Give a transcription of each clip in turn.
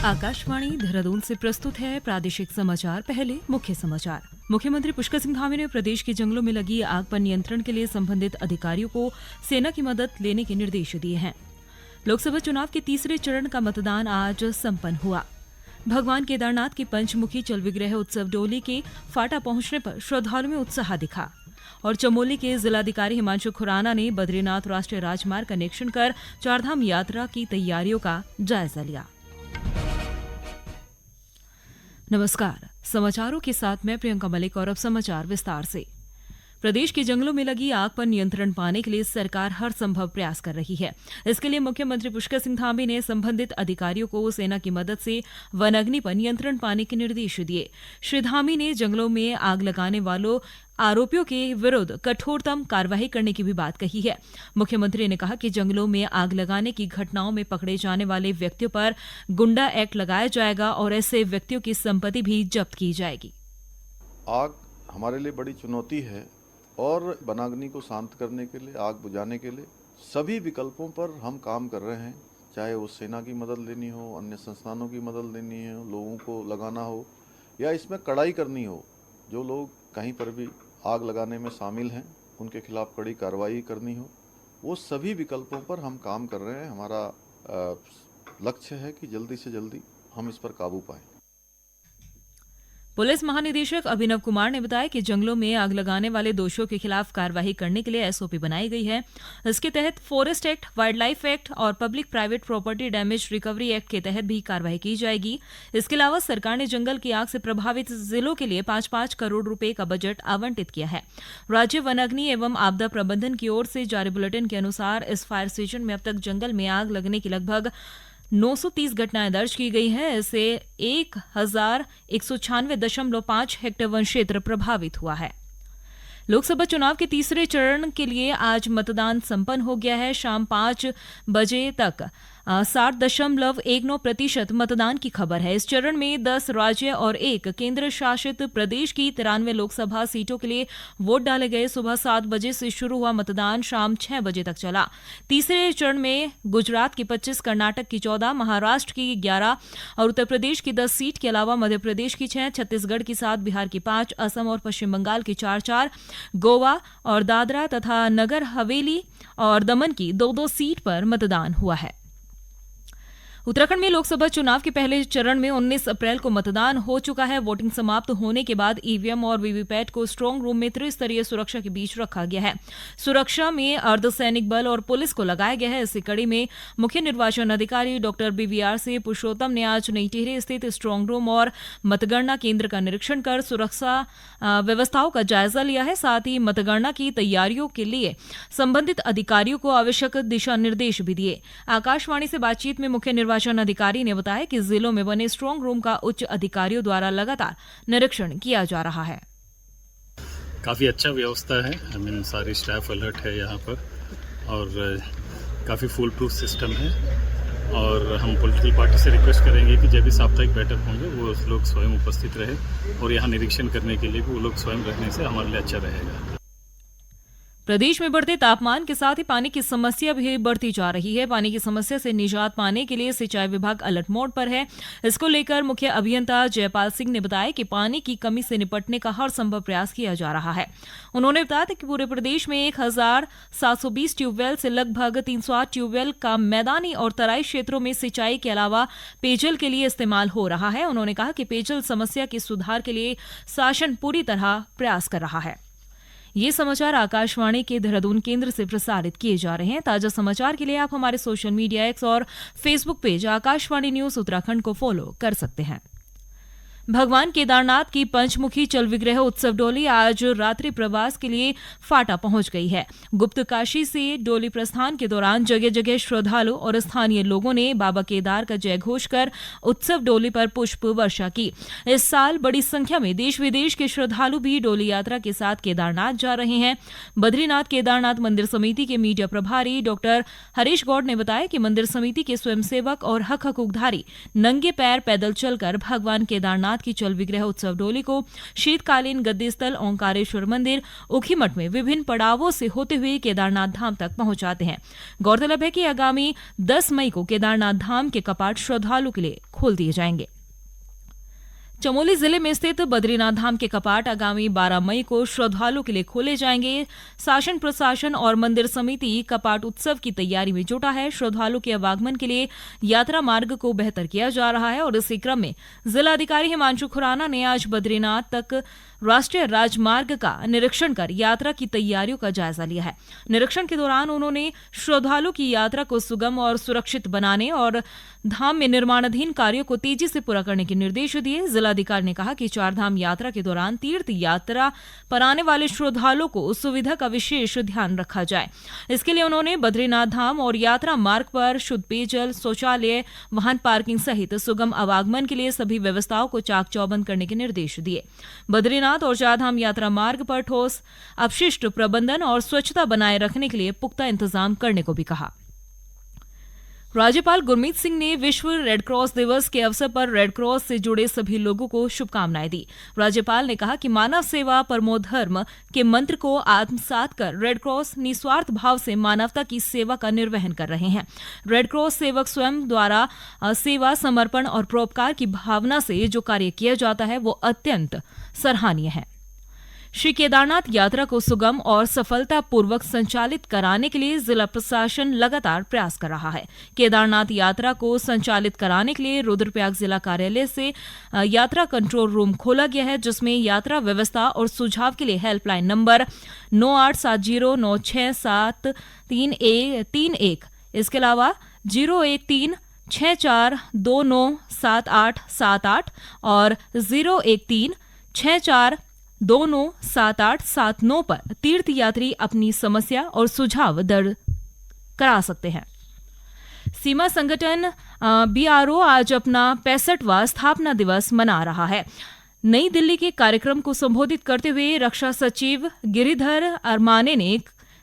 आकाशवाणी देहरादून से प्रस्तुत है प्रादेशिक समाचार। पहले मुख्य समाचार। मुख्यमंत्री पुष्कर सिंह धामी ने प्रदेश के जंगलों में लगी आग पर नियंत्रण के लिए संबंधित अधिकारियों को सेना की मदद लेने के निर्देश दिए हैं। लोकसभा चुनाव के तीसरे चरण का मतदान आज संपन्न हुआ। भगवान केदारनाथ की पंचमुखी चल विग्रह उत्सव डोली के फाटा पहुंचने पर श्रद्धालुओं में उत्साह दिखा। और चमोली के जिलाधिकारी हिमांशु खुराना ने बद्रीनाथ राष्ट्रीय राजमार्ग का निरीक्षण कर चारधाम यात्रा की तैयारियों का जायजा लिया। नमस्कार, समाचारों के साथ मैं प्रियंका मलिक और अब समाचार विस्तार से। प्रदेश के जंगलों में लगी आग पर नियंत्रण पाने के लिए सरकार हर संभव प्रयास कर रही है। इसके लिए मुख्यमंत्री पुष्कर सिंह धामी ने संबंधित अधिकारियों को सेना की मदद से वनाग्नि पर नियंत्रण पाने के निर्देश दिए। श्री धामी ने जंगलों में आग लगाने वालों आरोपियों के विरुद्ध कठोरतम कार्रवाई करने की भी बात कही है। मुख्यमंत्री ने कहा कि जंगलों में आग लगाने की घटनाओं में पकड़े जाने वाले व्यक्तियों पर गुंडा एक्ट लगाया जाएगा और ऐसे व्यक्तियों की संपत्ति भी जब्त की जाएगी। आग हमारे लिए बड़ी चुनौती है और वनाग्नि को शांत करने के लिए, आग बुझाने के लिए सभी विकल्पों पर हम काम कर रहे हैं। चाहे वो सेना की मदद लेनी हो, अन्य संस्थानों की मदद लेनी हो, लोगों को लगाना हो या इसमें कड़ाई करनी हो। जो लोग कहीं पर भी आग लगाने में शामिल हैं उनके खिलाफ कड़ी कार्रवाई करनी हो, वो सभी विकल्पों पर हम काम कर रहे हैं। हमारा लक्ष्य है कि जल्दी से जल्दी हम इस पर काबू पाएं। पुलिस महानिदेशक अभिनव कुमार ने बताया कि जंगलों में आग लगाने वाले दोषियों के खिलाफ कार्रवाई करने के लिए एसओपी बनाई गई है। इसके तहत forest act, wildlife act और public private property damage recovery act के तहत भी कार्रवाई की जाएगी। इसके अलावा सरकार ने जंगल की आग से प्रभावित जिलों के लिए 5-5 करोड़ रुपए का बजट आवंटित किया है। राज्य वनाग्नि एवं आपदा प्रबंधन की ओर से जारी बुलेटिन के अनुसार इस फायर सीजन में अब तक जंगल में आग लगने की लगभग 930 घटनाएं दर्ज की गई हैं। इससे 1196.5 हेक्टेयर वन क्षेत्र प्रभावित हुआ है। लोकसभा चुनाव के तीसरे चरण के लिए आज मतदान संपन्न हो गया है। शाम 5 बजे तक 60.19% मतदान की खबर है। इस चरण में 10 राज्य और 1 केंद्र शासित प्रदेश की 93 लोकसभा सीटों के लिए वोट डाले गए। सुबह 7 बजे से शुरू हुआ मतदान शाम 6 बजे तक चला। तीसरे चरण में गुजरात की 25, कर्नाटक की 14, महाराष्ट्र की 11 और उत्तर प्रदेश की 10 सीट के अलावा मध्य प्रदेश की 6, छत्तीसगढ़ की 7, बिहार की 5, असम और पश्चिम बंगाल की 4-4, गोवा और दादरा तथा नगर हवेली और दमन की 2-2 सीट पर मतदान हुआ है। उत्तराखंड में लोकसभा चुनाव के पहले चरण में 19 अप्रैल को मतदान हो चुका है। वोटिंग समाप्त होने के बाद ईवीएम और वीवीपैट को स्ट्रांग रूम में त्रिस्तरीय सुरक्षा के बीच रखा गया है। सुरक्षा में अर्धसैनिक बल और पुलिस को लगाया गया है। इसी कड़ी में मुख्य निर्वाचन अधिकारी डॉक्टर BVRC पुरुषोत्तम ने आज नई टिहरी स्थित स्ट्रांग रूम और मतगणना केंद्र का निरीक्षण कर सुरक्षा व्यवस्थाओं का जायजा लिया है। साथ ही मतगणना की तैयारियों के लिए संबंधित अधिकारियों को आवश्यक दिशा निर्देश भी दिए। आकाशवाणी से बातचीत में मुख्य निर्वाचन अधिकारी ने बताया कि जिलों में बने स्ट्रांग रूम का उच्च अधिकारियों द्वारा लगातार निरीक्षण किया जा रहा है। काफ़ी अच्छा व्यवस्था है। सारी स्टाफ अलर्ट है यहाँ पर और काफ़ी फुल प्रूफ सिस्टम है। और हम पॉलिटिकल पार्टी से रिक्वेस्ट करेंगे कि जब भी साप्ताहिक बैठक होंगे वो लोग स्वयं उपस्थित रहे और यहाँ निरीक्षण करने के लिए भी वो लोग स्वयं रहने से हमारे लिए अच्छा रहेगा। प्रदेश में बढ़ते तापमान के साथ ही पानी की समस्या भी बढ़ती जा रही है। पानी की समस्या से निजात पाने के लिए सिंचाई विभाग अलर्ट मोड पर है। इसको लेकर मुख्य अभियंता जयपाल सिंह ने बताया कि पानी की कमी से निपटने का हर संभव प्रयास किया जा रहा है। उन्होंने बताया कि पूरे प्रदेश में 1720 ट्यूबवेल से लगभग 308 ट्यूबवेल का मैदानी और तराई क्षेत्रों में सिंचाई के अलावा पेयजल के लिए इस्तेमाल हो रहा है। उन्होंने कहा कि पेयजल समस्या के सुधार के लिए शासन पूरी तरह प्रयास कर रहा है। ये समाचार आकाशवाणी के देहरादून केंद्र से प्रसारित किए जा रहे हैं। ताजा समाचार के लिए आप हमारे सोशल मीडिया एक्स और Facebook page Akashvani news Uttarakhand को फॉलो कर सकते हैं। भगवान केदारनाथ की पंचमुखी चल विग्रह उत्सव डोली आज रात्रि प्रवास के लिए फाटा पहुंच गई है। गुप्त काशी से डोली प्रस्थान के दौरान जगह जगह श्रद्धालु और स्थानीय लोगों ने बाबा केदार का जयघोष कर उत्सव डोली पर पुष्प वर्षा की। इस साल बड़ी संख्या में देश विदेश के श्रद्धालु भी डोली यात्रा के साथ केदारनाथ जा रहे हैं। बद्रीनाथ केदारनाथ मंदिर समिति के मीडिया प्रभारी डॉक्टर हरीश गौड़ ने बताया कि मंदिर समिति के स्वयंसेवक और हक हकूकधारी नंगे पैर पैदल चलकर भगवान केदारनाथ बद्रीनाथ की चल विग्रह उत्सव डोली को शीतकालीन गद्दी स्थल ओंकारेश्वर मंदिर ऊखीमठ में विभिन्न पड़ावों से होते हुए केदारनाथ धाम तक पहुंचाते हैं। गौरतलब है कि आगामी 10 मई को केदारनाथ धाम के कपाट श्रद्धालु के लिए खोल दिए जाएंगे। चमोली जिले में स्थित बद्रीनाथ धाम के कपाट आगामी 12 मई को श्रद्धालुओं के लिए खोले जाएंगे। शासन प्रशासन और मंदिर समिति कपाट उत्सव की तैयारी में जुटा है। श्रद्धालुओं के आवागमन के लिए यात्रा मार्ग को बेहतर किया जा रहा है और इसी क्रम में जिलाधिकारी हिमांशु खुराना ने आज बद्रीनाथ तक राष्ट्रीय राजमार्ग का निरीक्षण कर यात्रा की तैयारियों का जायजा लिया है। निरीक्षण के दौरान उन्होंने श्रद्धालुओं की यात्रा को सुगम और सुरक्षित बनाने और धाम में निर्माणाधीन कार्यों को तेजी से पूरा करने के निर्देश दिए। जिलाधिकारी ने कहा कि चारधाम यात्रा के दौरान तीर्थ यात्रा पर आने वाले श्रद्धालुओं को सुविधा का विशेष ध्यान रखा जाए। इसके लिए उन्होंने बद्रीनाथ धाम और यात्रा मार्ग पर शुद्ध पेयजल, शौचालय, वाहन पार्किंग सहित सुगम आवागमन के लिए सभी व्यवस्थाओं को चाक चौबंद करने के निर्देश दिए। बद्रीनाथ और चारधाम यात्रा मार्ग पर ठोस अपशिष्ट प्रबंधन और स्वच्छता बनाए रखने के लिए पुख्ता इंतजाम करने को भी कहा। राज्यपाल गुरमीत सिंह ने विश्व रेड क्रॉस दिवस के अवसर पर रेड क्रॉस से जुड़े सभी लोगों को शुभकामनाएं दी। राज्यपाल ने कहा कि मानव सेवा परमो धर्म के मंत्र को आत्मसात कर रेड क्रॉस निस्वार्थ भाव से मानवता की सेवा का निर्वहन कर रहे हैं। रेड क्रॉस सेवक स्वयं द्वारा सेवा, समर्पण और परोपकार की भावना से जो कार्य किया जाता है वो अत्यंत सराहनीय है। श्री केदारनाथ यात्रा को सुगम और सफलतापूर्वक संचालित कराने के लिए जिला प्रशासन लगातार प्रयास कर रहा है। केदारनाथ यात्रा को संचालित कराने के लिए रुद्रप्रयाग जिला कार्यालय से यात्रा कंट्रोल रूम खोला गया है, जिसमें यात्रा व्यवस्था और सुझाव के लिए हेल्पलाइन नंबर 9870967331, इसके अलावा 01364297878 और 01364297879 पर तीर्थयात्री अपनी समस्या और सुझाव दर्ज करा सकते हैं। सीमा संगठन बीआरओ आज अपना 65वां स्थापना दिवस मना रहा है। नई दिल्ली के कार्यक्रम को संबोधित करते हुए रक्षा सचिव गिरिधर अरमाने ने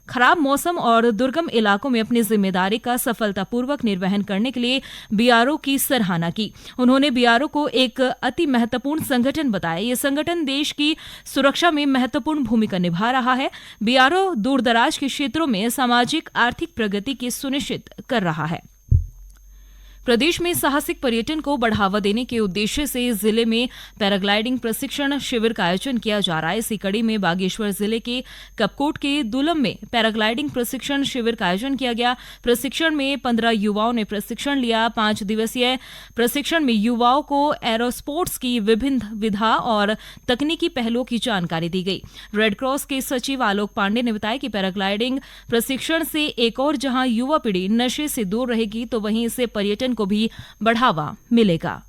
खराब मौसम और दुर्गम इलाकों में अपनी जिम्मेदारी का सफलतापूर्वक निर्वहन करने के लिए बीआरओ की सराहना की। उन्होंने बीआरओ को एक अति महत्वपूर्ण संगठन बताया। ये संगठन देश की सुरक्षा में महत्वपूर्ण भूमिका निभा रहा है। बीआरओ दूरदराज के क्षेत्रों में सामाजिक आर्थिक प्रगति की सुनिश्चित कर रहा है। प्रदेश में साहसिक पर्यटन को बढ़ावा देने के उद्देश्य से जिले में पैराग्लाइडिंग प्रशिक्षण शिविर का आयोजन किया जा रहा है। इसी कड़ी में बागेश्वर जिले के कपकोट के दुलम में पैराग्लाइडिंग प्रशिक्षण शिविर का आयोजन किया गया। प्रशिक्षण में 15 युवाओं ने प्रशिक्षण लिया। 5 दिवसीय प्रशिक्षण में युवाओं को एरोस्पोर्ट्स की विभिन्न विधा और तकनीकी पहलुओं की जानकारी दी गई। रेड क्रॉस के सचिव आलोक पांडे ने बताया कि पैराग्लाइडिंग प्रशिक्षण से एक और जहां युवा पीढ़ी नशे से दूर रहेगी, तो वहीं इससे पर्यटन को भी बढ़ावा मिलेगा।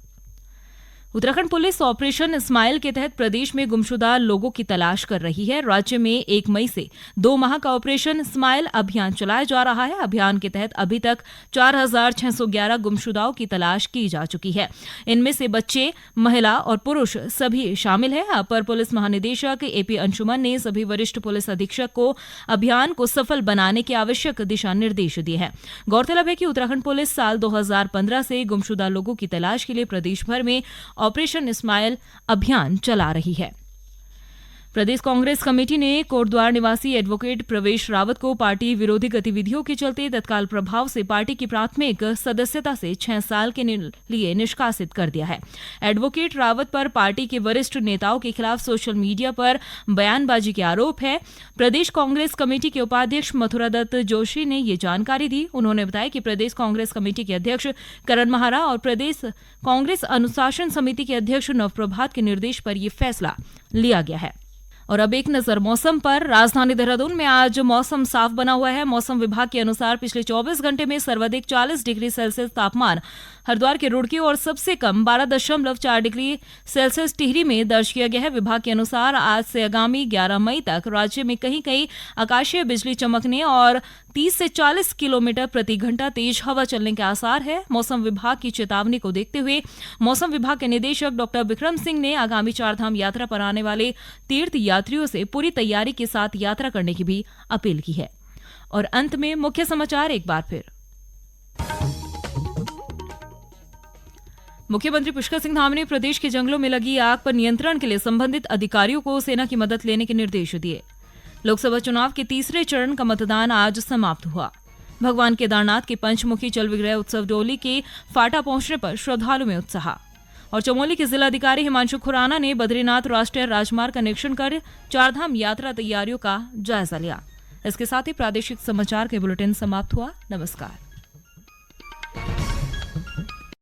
उत्तराखंड पुलिस ऑपरेशन स्माइल के तहत प्रदेश में गुमशुदा लोगों की तलाश कर रही है। राज्य में 1 मई से 2 माह का ऑपरेशन स्माइल अभियान चलाया जा रहा है। अभियान के तहत अभी तक 4611 गुमशुदाओं की तलाश की जा चुकी है। इनमें से बच्चे, महिला और पुरुष सभी शामिल हैं। अपर पुलिस महानिदेशक एपी अंशुमन ने सभी वरिष्ठ पुलिस अधीक्षक को अभियान को सफल बनाने के आवश्यक दिशा निर्देश दिए हैं। गौरतलब है कि उत्तराखंड पुलिस साल 2015 से गुमशुदा लोगों की तलाश के लिए प्रदेश भर में ऑपरेशन स्माइल अभियान चला रही है। प्रदेश कांग्रेस कमेटी ने कोटद्वार निवासी एडवोकेट प्रवेश रावत को पार्टी विरोधी गतिविधियों के चलते तत्काल प्रभाव से पार्टी की प्राथमिक सदस्यता से 6 साल के लिए निष्कासित कर दिया है। एडवोकेट रावत पर पार्टी के वरिष्ठ नेताओं के खिलाफ सोशल मीडिया पर बयानबाजी के आरोप है। प्रदेश कांग्रेस कमेटी के उपाध्यक्ष मथुरा दत्त जोशी ने ये जानकारी दी। उन्होंने बताया कि प्रदेश कांग्रेस कमेटी के अध्यक्ष करण महारा और प्रदेश कांग्रेस अनुशासन समिति के अध्यक्ष नवप्रभात के निर्देश पर यह फैसला लिया गया है। और अब एक नजर मौसम पर। राजधानी देहरादून में आज मौसम साफ बना हुआ है। मौसम विभाग के अनुसार पिछले 24 घंटे में सर्वाधिक 40 डिग्री सेल्सियस तापमान हरिद्वार के रुड़की और सबसे कम 12.4 डिग्री सेल्सियस टिहरी में दर्ज किया गया है। विभाग के अनुसार आज से आगामी 11 मई तक राज्य में कहीं कहीं आकाशीय बिजली चमकने और 30 से 40 किलोमीटर प्रति घंटा तेज हवा चलने के आसार है। मौसम विभाग की चेतावनी को देखते हुए मौसम विभाग के निदेशक डॉक्टर विक्रम सिंह ने आगामी चारधाम यात्रा पर आने वाले तीर्थ यात्रियों से पूरी तैयारी के साथ यात्रा करने की भी अपील की है। और अंत में मुख्य समाचार एक बार फिर। मुख्यमंत्री पुष्कर सिंह धामी ने प्रदेश के जंगलों में लगी आग पर नियंत्रण के लिए संबंधित अधिकारियों को सेना की मदद लेने के निर्देश दिए। लोकसभा चुनाव के तीसरे चरण का मतदान आज समाप्त हुआ। भगवान केदारनाथ के पंचमुखी जल विग्रह उत्सव डोली के फाटा पहुंचने पर श्रद्धालु में उत्साह। और चमोली के जिलाधिकारी हिमांशु खुराना ने बद्रीनाथ राष्ट्रीय राजमार्ग का निरीक्षण कर चारधाम यात्रा तैयारियों का जायजा लिया। इसके साथ ही प्रादेशिक समाचार के बुलेटिन समाप्त हुआ। नमस्कार।